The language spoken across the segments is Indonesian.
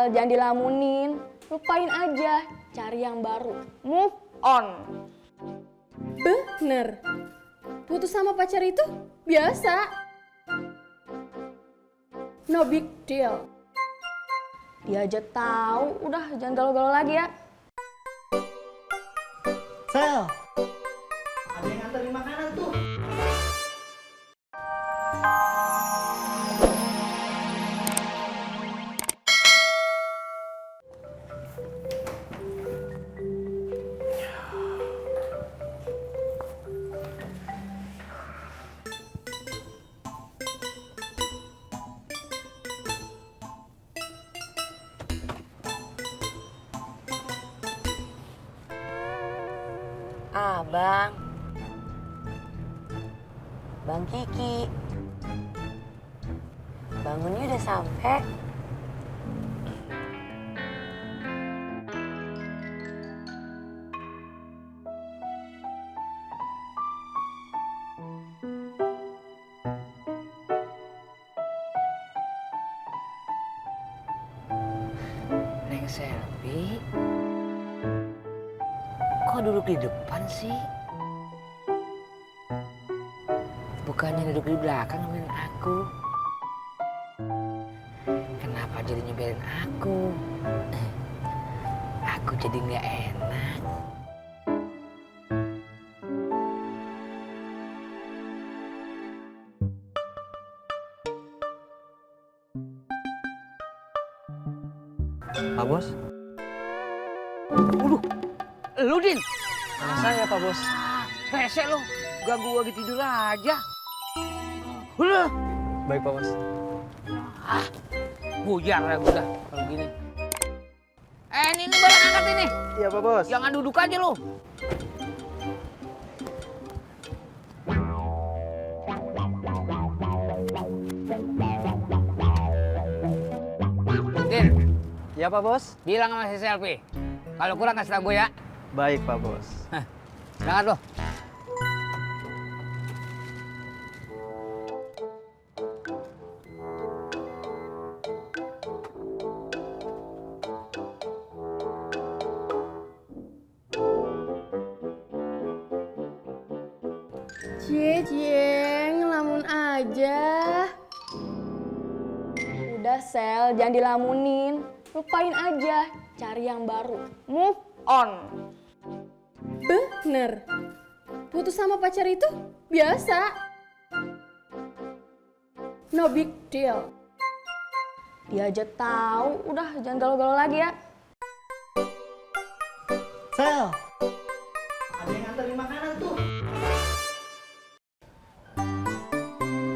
Sel, jangan dilamunin. Lupain aja, cari yang baru. Move on. Bener. Putus sama pacar itu biasa. No big deal. Dia aja tahu, udah jangan galau-galau lagi ya. Sel, ada yang nganterin makanan tuh. Bang Kiki, bangunnya udah sampai. Neng Selvi, kok duduk di depan sih? Bukannya duduk di belakang ngeberin aku. Kenapa jadi nyebelin aku? Aku jadi nggak enak. Pak Bos? Lu Din? Saya Pak Bos. Rese lu, ganggu gua lagi tidur aja. Udah. Baik Pak Bos. Buyar ya gua dah kalau gini. Ini barang angkat ini. Iya Pak Bos. Jangan duduk aja lu. Din, Iya Pak Bos. bilang sama si Selfie. Kalau kurang kasih tau gue ya. Baik Pak Bos. Berangkat lu. Cie, ngelamun aja. Udah Sel, jangan dilamunin. Lupain aja, cari yang baru. Move on. Bener. Putus sama pacar itu biasa. No big deal. Dia aja tahu, udah jangan galau-galau lagi ya. Sel, ada yang nganterin makanan tuh.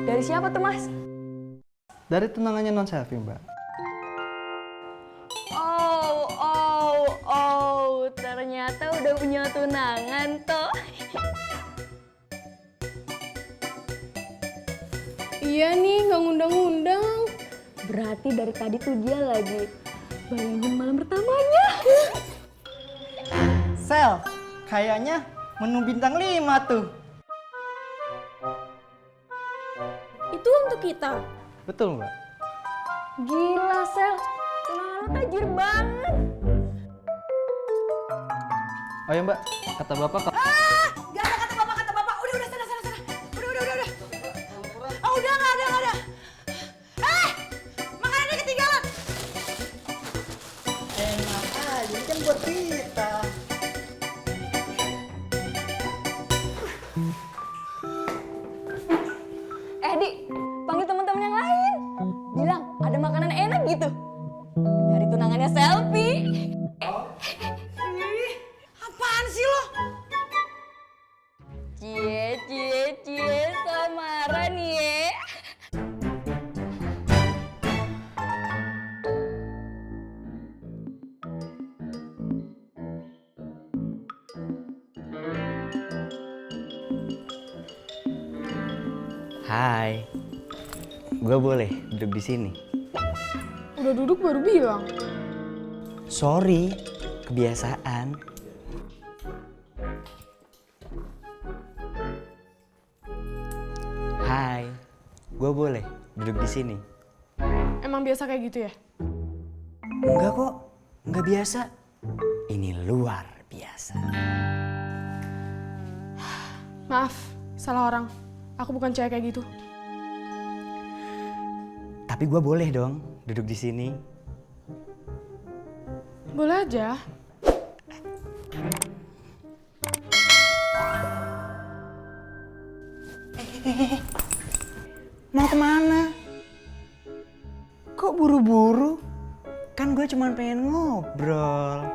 Dari siapa tuh Mas? Dari tunangannya Non Selfie Mbak. Oh, ternyata udah punya tunangan toh. Iya nih, nggak ngundang-ngundang. Berarti dari tadi tuh dia lagi bayangin malam pertamanya. Sel, kayaknya menu bintang 5 tuh. Itu untuk kita. Betul Mbak. Gila Sel, tunangan lo tajir banget. Oh ya Mbak, kata Bapak Gak ada kata bapak. Udah, sana. Udah. Oh, udah, gak ada. Makanannya ketinggalan. enak aja, ini kan buat kita. Di, panggil teman-teman yang lain. Bilang ada makanan enak gitu. Dari tunangannya Selfie. Ih, apaan sih lo? Cie, samaran ye. Hai, gue boleh duduk di sini? Udah duduk baru bilang. Sorry, kebiasaan. Hai, gue boleh duduk di sini? Emang biasa kayak gitu ya? Enggak kok, enggak biasa. Ini luar biasa. Maaf, salah orang. Aku bukan cewek kayak gitu. Tapi gue boleh dong duduk di sini. Boleh aja. Mau kemana? Kok buru-buru? Kan gue cuma pengen ngobrol.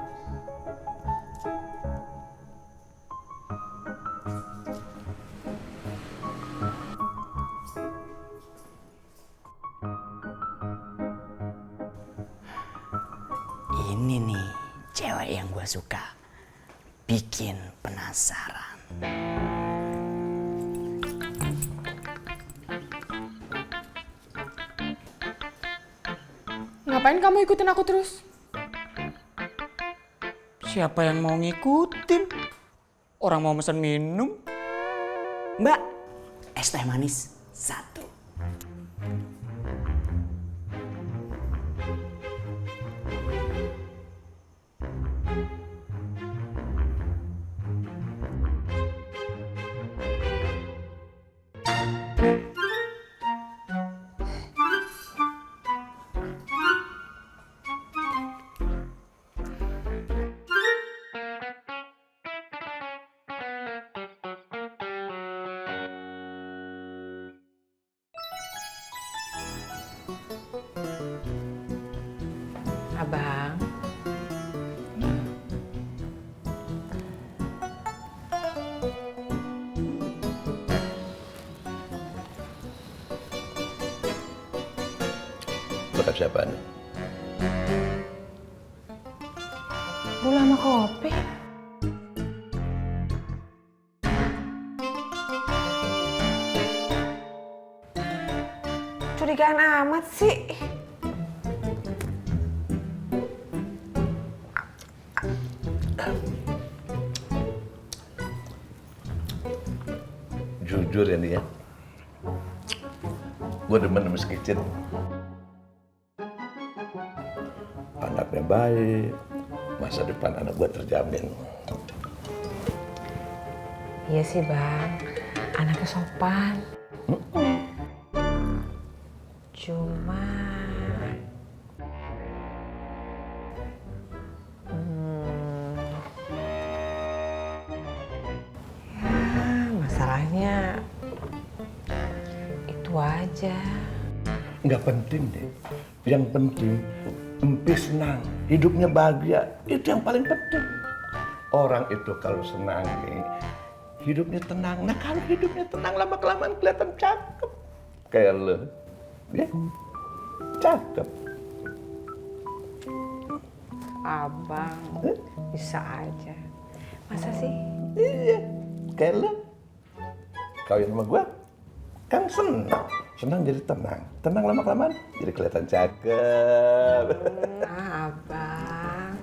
Ini nih cewek yang gue suka. Bikin penasaran. Ngapain kamu ikutin aku terus? Siapa yang mau ngikutin? Orang mau mesen minum. Mbak, es teh manis 1. Abang. Buat siapa nih? Gula sama kopi. Curigaan amat sih. Jujur ya nih ya, gue demen sama si Kicit. Anaknya baik, masa depan anak gue terjamin. Iya sih bang, anaknya sopan. Cuma ya masalahnya itu aja. Nggak penting deh, yang penting Empi senang, hidupnya bahagia, itu yang paling penting. Orang itu kalau senang nih, hidupnya tenang. Nah kalau hidupnya tenang lama-kelamaan kelihatan cakep. Kayak lo, ya cakep. Abang bisa aja. Masa sih? Iya, kayak lo. Kawin sama gue, kan senang. Senang jadi tenang. Tenang lama-kelamaan jadi kelihatan cakep. Abang.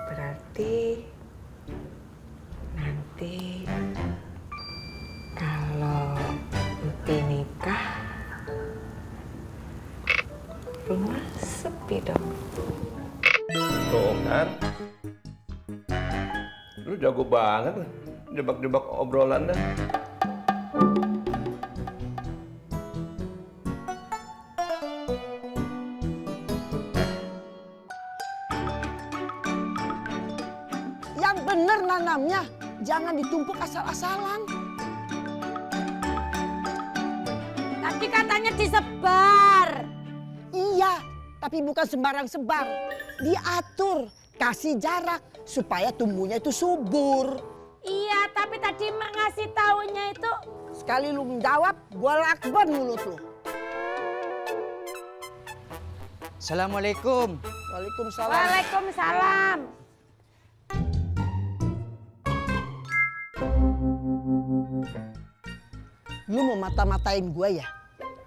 Berarti nanti kalau Empi nikah, rumah sepi dong. Tuh kan, lu jago banget jebak-jebak obrolan dah. Yang bener nanamnya, jangan ditumpuk asal-asalan. Tapi katanya disebar. Iya, tapi bukan sembarang sebar. Diatur, kasih jarak supaya tumbuhnya itu subur. Iya, tapi tadi mak ngasih taunya itu. Sekali lu menjawab, gua lakban mulut lu. Assalamualaikum. Waalaikumsalam. Waalaikumsalam. Lu mau mata-matain gua ya?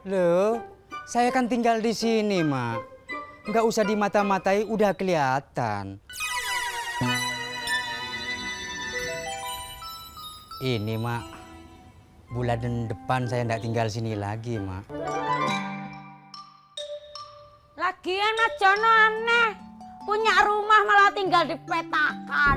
Loh, saya kan tinggal di sini, Mak. Nggak usah dimata-matai, udah kelihatan. Ini, Mak. bulan depan saya nggak tinggal sini lagi, Mak. Lagian Mas Jono aneh. Punya rumah malah tinggal di petakan.